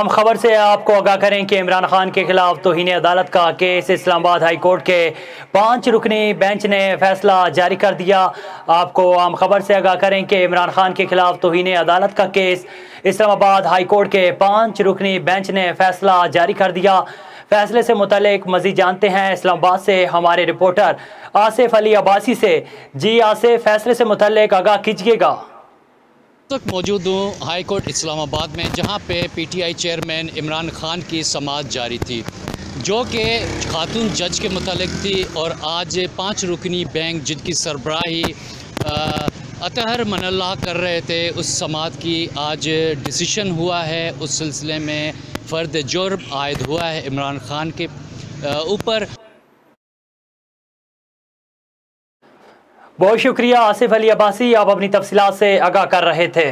हम खबर से आपको आगाह करें कि इमरान खान के खिलाफ तौहीन अदालत का केस इस्लामाबाद हाई कोर्ट के 5 रुकनी बेंच ने फैसला जारी कर दिया। आपको हम खबर से आगाह करें कि इमरान खान के खिलाफ तौहीन अदालत का केस इस्लामाबाद हाई कोर्ट के 5 रुकनी बेंच ने फैसला जारी कर दिया। फैसले से मुतालिक मजीद जानते हैं इस्लामाबाद से हमारे रिपोर्टर आसिफ अली अब्बासी से। जी आसिफ, फैसले से मुतालिक आगाह कीजिएगा। तक मौजूद हूँ हाई कोर्ट इस्लामाबाद में, जहाँ पे पीटीआई चेयरमैन इमरान खान की समाअत जारी थी, जो कि खातून जज के मुतालिक थी। और आज 5 रुकनी बेंच जिनकी सरबराही अतहर मनल्लाह कर रहे थे, उस समाअत की आज डिसीशन हुआ है। उस सिलसिले में फ़र्द जुर्म आयद हुआ है इमरान खान के ऊपर। बहुत शुक्रिया आसिफ अली अब्बासी, आप अपनी तफसीलात से आगाह कर रहे थे।